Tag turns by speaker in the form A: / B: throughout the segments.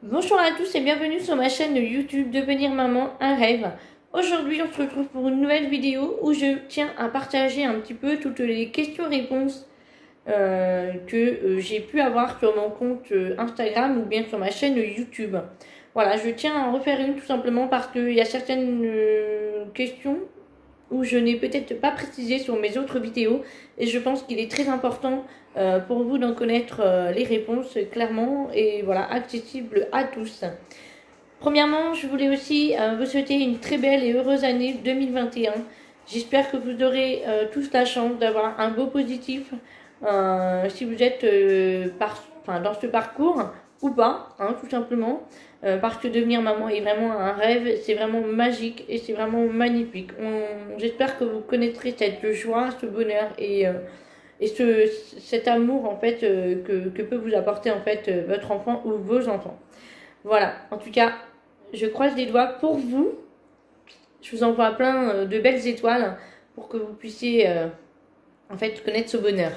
A: Bonjour à tous et bienvenue sur ma chaîne YouTube Devenir Maman, un rêve. Aujourd'hui, on se retrouve pour une nouvelle vidéo où je tiens à partager un petit peu toutes les questions-réponses que j'ai pu avoir sur mon compte Instagram ou bien sur ma chaîne YouTube. Voilà, je tiens à en refaire une tout simplement parce qu'il y a certaines questions où je n'ai peut-être pas précisé sur mes autres vidéos et je pense qu'il est très important pour vous d'en connaître les réponses clairement et voilà, accessible à tous. Premièrement, je voulais aussi vous souhaiter une très belle et heureuse année 2021. J'espère que vous aurez tous la chance d'avoir un beau positif si vous êtes dans ce parcours ou pas, hein, tout simplement. Parce que devenir maman est vraiment un rêve, c'est vraiment magique et c'est vraiment magnifique. J'espère que vous connaîtrez cette joie, ce bonheur et cet amour en fait que peut vous apporter en fait votre enfant ou vos enfants. Voilà, en tout cas, je croise les doigts pour vous. Je vous envoie plein de belles étoiles pour que vous puissiez en fait connaître ce bonheur.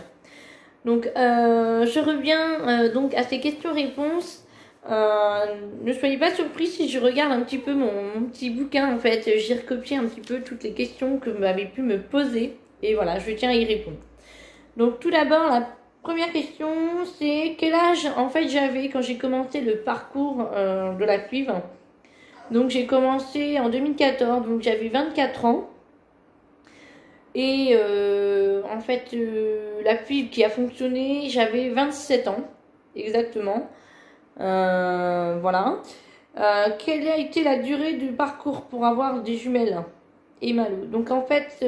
A: Donc, je reviens donc à ces questions-réponses. Ne soyez pas surpris si je regarde un petit peu mon petit bouquin en fait. J'ai recopié un petit peu toutes les questions que vous m'avez pu me poser. Et voilà, je tiens à y répondre. Donc, tout d'abord, la première question, c'est quel âge en fait j'avais quand j'ai commencé le parcours de la FIV. Donc j'ai commencé en 2014, donc j'avais 24 ans. Et en fait, la FIV qui a fonctionné, j'avais 27 ans, exactement. Voilà. Quelle a été la durée du parcours pour avoir des jumelles et Malo? Donc en fait,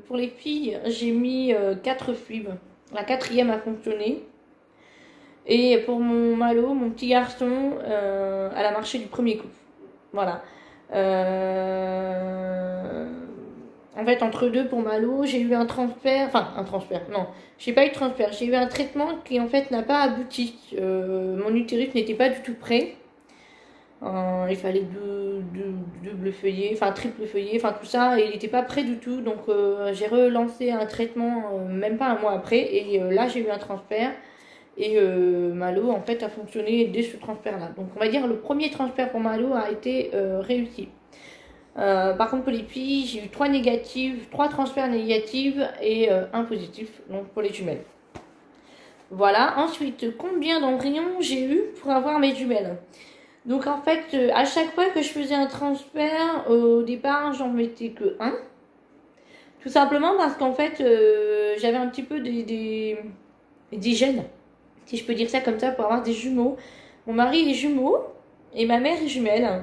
A: pour les filles, j'ai mis 4 FIV. La quatrième a fonctionné. Et pour mon Malo, mon petit garçon, elle a marché du premier coup. Voilà. En fait, entre deux pour Malo, j'ai eu un transfert. Enfin, un transfert, non. J'ai pas eu de transfert. J'ai eu un traitement qui, en fait, n'a pas abouti. Mon utérus n'était pas du tout prêt. Il fallait double feuillet, enfin triple feuillet, enfin tout ça, et il n'était pas prêt du tout. Donc, j'ai relancé un traitement même pas un mois après. Et là, j'ai eu un transfert. Et Malo, en fait, a fonctionné dès ce transfert-là. Donc, on va dire le premier transfert pour Malo a été réussi. Par contre, pour les filles, j'ai eu 3 transferts négatifs et 1 positif, donc pour les jumelles. Voilà. Ensuite, combien d'embryons j'ai eu pour avoir mes jumelles? Donc, en fait, à chaque fois que je faisais un transfert, au départ, j'en mettais que 1. Tout simplement parce qu'en fait, j'avais un petit peu des gènes, si je peux dire ça comme ça, pour avoir des jumeaux. Mon mari est jumeau et ma mère est jumelle.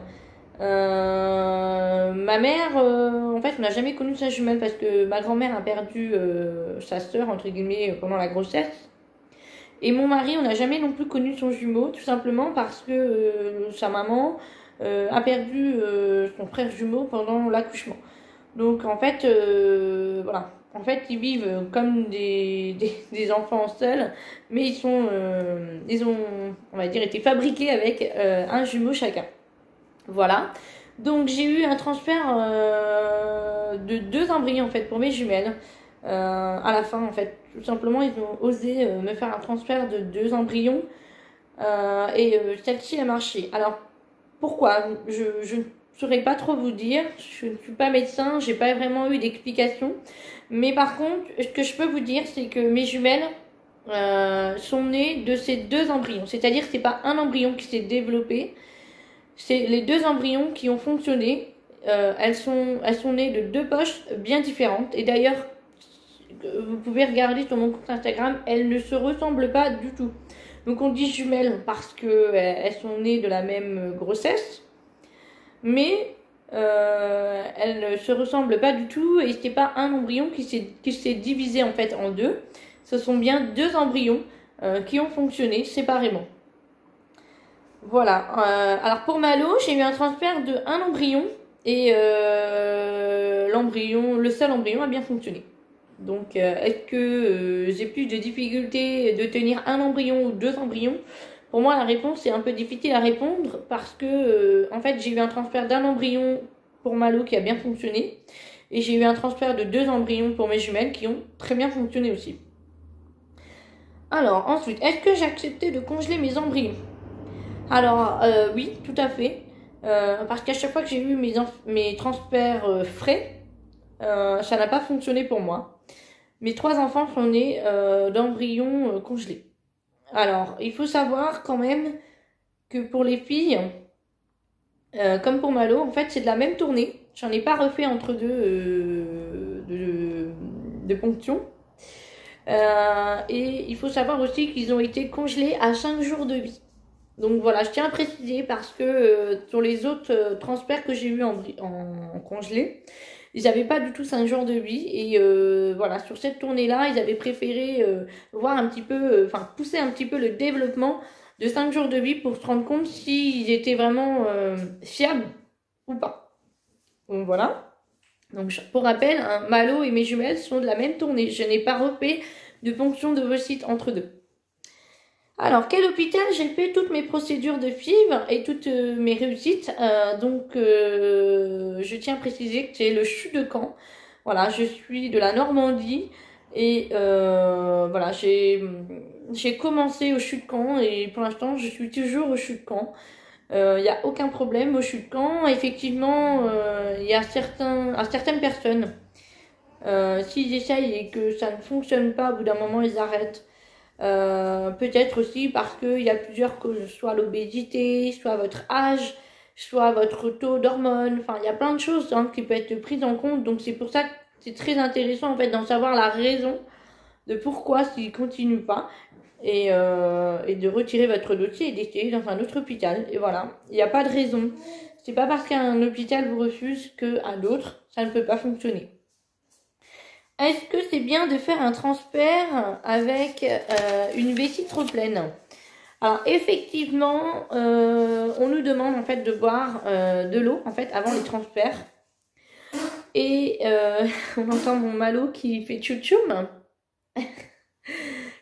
A: Ma mère, en fait, on n'a jamais connu sa jumelle parce que ma grand-mère a perdu sa sœur, entre guillemets, pendant la grossesse. Et mon mari, on n'a jamais non plus connu son jumeau, tout simplement parce que sa maman a perdu son frère jumeau pendant l'accouchement. Donc, en fait, voilà. En fait, ils vivent comme des enfants seuls, mais ils ont, on va dire, été fabriqués avec un jumeau chacun. Voilà. Donc j'ai eu un transfert de 2 embryons en fait pour mes jumelles. À la fin en fait, tout simplement ils ont osé me faire un transfert de 2 embryons et celle-ci a marché. Alors pourquoi? Je ne saurais pas trop vous dire. Je ne suis pas médecin, j'ai pas vraiment eu d'explication. Mais par contre, ce que je peux vous dire, c'est que mes jumelles sont nées de ces 2 embryons. C'est-à-dire que c'est pas un embryon qui s'est développé. C'est les 2 embryons qui ont fonctionné. Elles sont nées de 2 poches bien différentes. Et d'ailleurs, vous pouvez regarder sur mon compte Instagram, elles ne se ressemblent pas du tout. Donc on dit jumelles parce qu'elles sont nées de la même grossesse. Mais elles ne se ressemblent pas du tout. Et ce n'est pas un embryon qui s'est divisé en fait en 2. Ce sont bien 2 embryons qui ont fonctionné séparément. Voilà. Alors pour Malo, j'ai eu un transfert de 1 embryon et le seul embryon a bien fonctionné. Donc est-ce que j'ai plus de difficultés de tenir 1 embryon ou 2 embryons? Pour moi, la réponse est un peu difficile à répondre parce que en fait, j'ai eu un transfert d'1 embryon pour Malo qui a bien fonctionné et j'ai eu un transfert de 2 embryons pour mes jumelles qui ont très bien fonctionné aussi. Alors ensuite, est-ce que j'ai accepté de congeler mes embryons? Alors, oui, tout à fait. Parce qu'à chaque fois que j'ai eu mes transferts frais, ça n'a pas fonctionné pour moi. Mes 3 enfants sont nés d'embryons congelés. Alors, il faut savoir quand même que pour les filles, comme pour Malo, en fait, c'est de la même tournée. J'en ai pas refait entre deux de ponction. Et il faut savoir aussi qu'ils ont été congelés à 5 jours de vie. Donc voilà, je tiens à préciser parce que sur les autres transferts que j'ai eu en congelé, ils n'avaient pas du tout 5 jours de vie. Et voilà, sur cette tournée-là, ils avaient préféré voir un petit peu, enfin pousser un petit peu le développement de 5 jours de vie pour se rendre compte s'ils étaient vraiment fiables ou pas. Donc voilà. Donc pour rappel, Malo et mes jumelles sont de la même tournée. Je n'ai pas refait de ponction d'ovocytes entre deux. Alors, quel hôpital? J'ai fait toutes mes procédures de FIV et toutes mes réussites. Je tiens à préciser que c'est le CHU de Caen. Voilà, je suis de la Normandie et voilà, j'ai commencé au CHU de Caen et pour l'instant, je suis toujours au CHU de Caen. Il n'y a aucun problème au CHU de Caen. Effectivement, il y a certaines personnes, s'ils essayent et que ça ne fonctionne pas, au bout d'un moment, ils arrêtent. Peut-être aussi parce qu'il y a plusieurs causes, soit l'obésité, soit votre âge, soit votre taux d'hormones, enfin il y a plein de choses qui peuvent être prises en compte, donc c'est pour ça que c'est très intéressant en fait d'en savoir la raison de pourquoi s'il continue pas et de retirer votre dossier et d'essayer dans un autre hôpital. Et voilà, il n'y a pas de raison. C'est pas parce qu'un hôpital vous refuse qu'à d'autres, ça ne peut pas fonctionner. Est-ce que c'est bien de faire un transfert avec une vessie trop pleine? Alors effectivement, on nous demande en fait de boire de l'eau en fait avant les transferts. Et on entend mon Malo qui fait tchou-tchoum.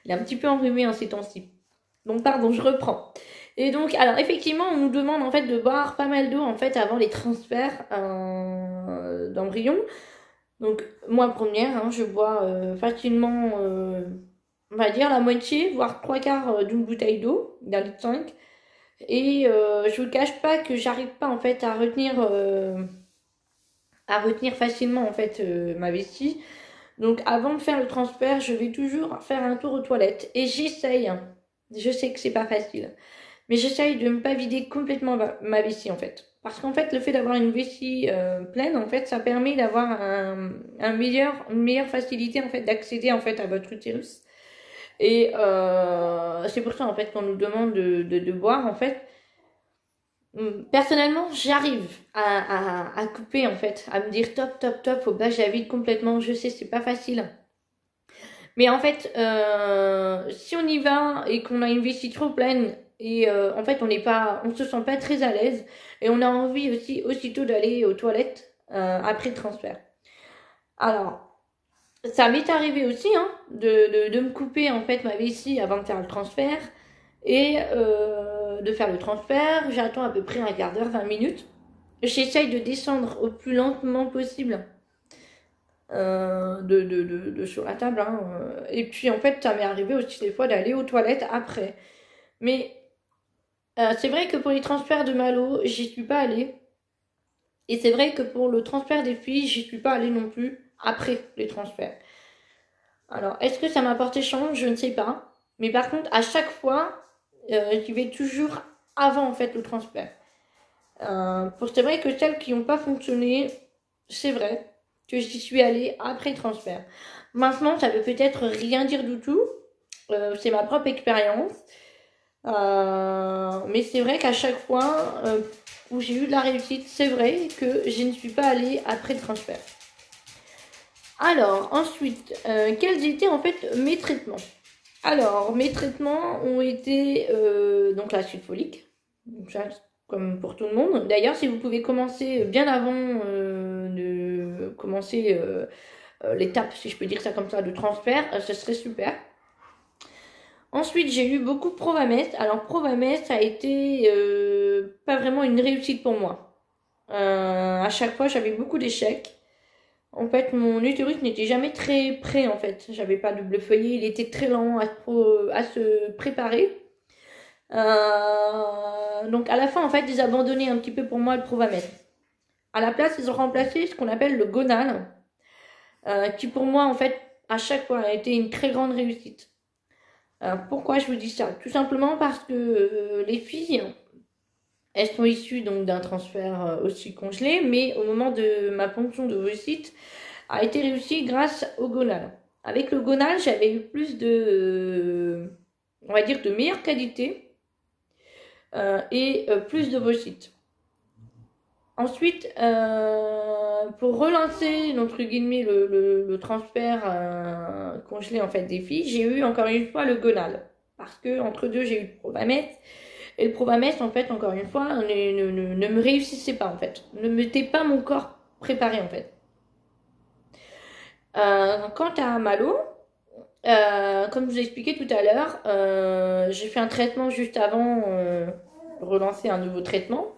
A: Il est un petit peu enrhumé en ces temps-ci. Donc pardon, je reprends. Et donc, alors effectivement, on nous demande en fait de boire pas mal d'eau en fait avant les transferts d'embryons. Donc moi première, je bois facilement, on va dire la moitié, voire 3/4 d'une bouteille d'eau, d'1,5 litre. Et je vous cache pas que j'arrive pas en fait à retenir facilement en fait ma vessie. Donc avant de faire le transfert, je vais toujours faire un tour aux toilettes et j'essaye. Je sais que c'est pas facile, mais j'essaye de ne pas vider complètement ma vessie en fait. Parce qu'en fait, le fait d'avoir une vessie pleine, en fait, ça permet d'avoir une meilleure facilité en fait d'accéder en fait à votre utérus. Et c'est pour ça en fait qu'on nous demande de boire en fait. Personnellement, j'arrive à couper en fait, à me dire top, faut pas que je la vide complètement. Je sais, c'est pas facile. Mais en fait, si on y va et qu'on a une vessie trop pleine et en fait on se sent pas très à l'aise et on a envie aussi aussitôt d'aller aux toilettes après le transfert. Alors, ça m'est arrivé aussi de me couper en fait ma vessie avant de faire le transfert et de faire le transfert. J'attends à peu près un quart d'heure, 20 minutes. J'essaye de descendre au plus lentement possible sur la table. Et puis en fait, ça m'est arrivé aussi des fois d'aller aux toilettes après. Mais c'est vrai que pour les transferts de Malo, j'y suis pas allée. Et c'est vrai que pour le transfert des filles, j'y suis pas allée non plus après les transferts. Alors, est-ce que ça m'a apporté chance? Je ne sais pas. Mais par contre, à chaque fois, j'y vais toujours avant en fait le transfert. C'est vrai que celles qui n'ont pas fonctionné, c'est vrai que j'y suis allée après le transfert. Maintenant, ça veut peut-être rien dire du tout. C'est ma propre expérience. Mais c'est vrai qu'à chaque fois où j'ai eu de la réussite, c'est vrai que je ne suis pas allée après le transfert. Alors, ensuite, quels étaient en fait mes traitements? Alors, mes traitements ont été donc l'acide folique, comme pour tout le monde. D'ailleurs, si vous pouvez commencer bien avant de commencer l'étape, si je peux dire ça comme ça, de transfert, ce serait super. Ensuite, j'ai eu beaucoup Provamest. Alors, Provamest a été pas vraiment une réussite pour moi. À chaque fois, j'avais beaucoup d'échecs. En fait, mon utérus n'était jamais très prêt, en fait. J'avais pas double feuillet, il était très lent à se préparer. Donc à la fin, en fait, ils abandonnaient un petit peu pour moi le Provamès. À la place, ils ont remplacé ce qu'on appelle le Gonal, qui pour moi, en fait, à chaque fois, a été une très grande réussite. Pourquoi je vous dis ça? Tout simplement parce que les filles, elles sont issues donc d'un transfert aussi congelé, mais au moment de ma ponction d'ovocytes, a été réussi grâce au Gonal. Avec le Gonal, j'avais eu plus de, on va dire, de meilleure qualité et plus d'ovocytes. Ensuite, pour relancer entre guillemets le transfert congelé en fait des filles, j'ai eu encore une fois le Gonal. Parce que entre deux, j'ai eu le Provamès. Et le Provamès, en fait, encore une fois, ne me réussissait pas en fait. Ne mettait pas mon corps préparé en fait. Quant à Malo, comme je vous ai expliqué tout à l'heure, j'ai fait un traitement juste avant de relancer un nouveau traitement.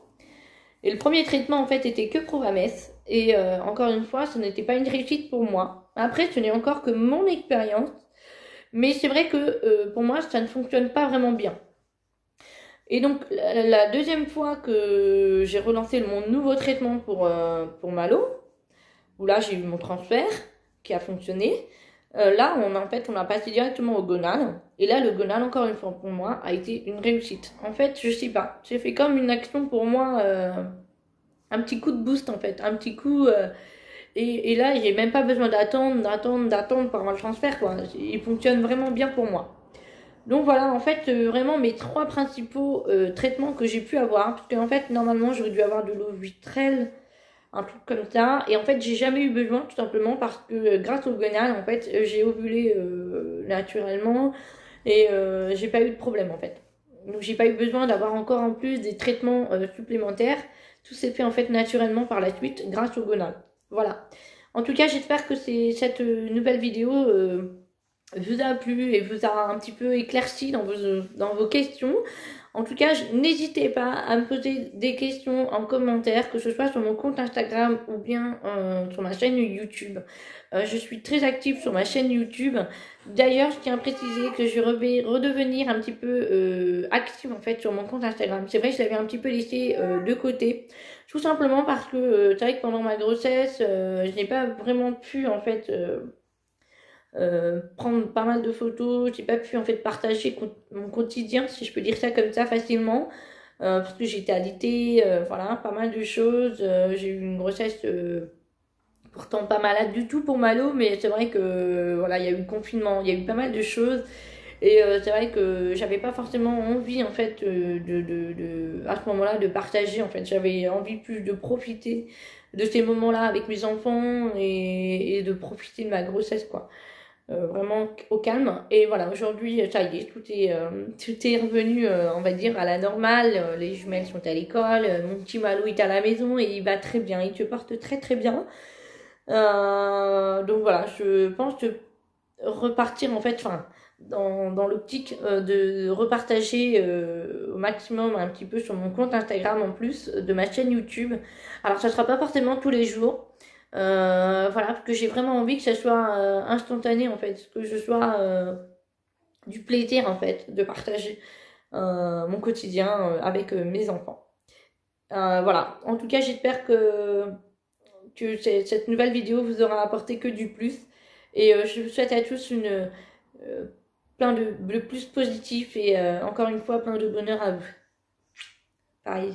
A: Et le premier traitement, en fait, était que Provamès. Et encore une fois, ce n'était pas une réussite pour moi. Après, ce n'est encore que mon expérience. Mais c'est vrai que pour moi, ça ne fonctionne pas vraiment bien. Et donc, la deuxième fois que j'ai relancé mon nouveau traitement pour Malo, où là, j'ai eu mon transfert qui a fonctionné. Là, on a passé directement au Gonal. Et là, le Gonal, encore une fois, pour moi, a été une réussite. En fait, je sais pas. J'ai fait comme une action pour moi, un petit coup de boost, en fait. Un petit coup. Et là, j'ai même pas besoin d'attendre pour avoir le transfert, quoi. Il fonctionne vraiment bien pour moi. Donc voilà, en fait, vraiment mes trois principaux traitements que j'ai pu avoir. Parce qu'en fait, normalement, j'aurais dû avoir de l'eau vitrelle, un truc comme ça. Et en fait, j'ai jamais eu besoin, tout simplement parce que grâce au Gonal, en fait, j'ai ovulé naturellement et j'ai pas eu de problème, en fait. Donc, j'ai pas eu besoin d'avoir encore en plus des traitements supplémentaires. Tout s'est fait, en fait, naturellement par la suite grâce au Gonal. Voilà. En tout cas, j'espère que cette nouvelle vidéo vous a plu et vous a un petit peu éclairci dans vos questions. En tout cas, n'hésitez pas à me poser des questions en commentaire, que ce soit sur mon compte Instagram ou bien sur ma chaîne YouTube. Je suis très active sur ma chaîne YouTube. D'ailleurs, je tiens à préciser que je vais redevenir un petit peu active en fait sur mon compte Instagram. C'est vrai que je l'avais un petit peu laissé de côté. Tout simplement parce que c'est vrai que pendant ma grossesse, je n'ai pas vraiment pu en fait prendre pas mal de photos. J'ai pas pu en fait partager mon quotidien, si je peux dire ça comme ça facilement, parce que j'étais alitée, voilà, pas mal de choses. J'ai eu une grossesse pourtant pas malade du tout pour Malo, mais c'est vrai que voilà, il y a eu le confinement, il y a eu pas mal de choses. Et c'est vrai que j'avais pas forcément envie en fait à ce moment-là de partager en fait. J'avais envie plus de profiter de ces moments-là avec mes enfants et de profiter de ma grossesse quoi. Vraiment au calme. Et voilà, aujourd'hui, ça y est, tout est revenu, on va dire, à la normale. Les jumelles sont à l'école, mon petit Malo est à la maison et il va très bien, il te porte très très bien. Donc voilà, je pense de repartir en fait, enfin, dans l'optique de repartager au maximum un petit peu sur mon compte Instagram en plus de ma chaîne YouTube. Alors ça sera pas forcément tous les jours. Voilà, parce que j'ai vraiment envie que ça soit instantané en fait, que ce soit du plaisir en fait de partager mon quotidien avec mes enfants. Voilà, en tout cas j'espère que cette nouvelle vidéo vous aura apporté que du plus et je vous souhaite à tous plein de plus positif et encore une fois plein de bonheur à vous. Pareil.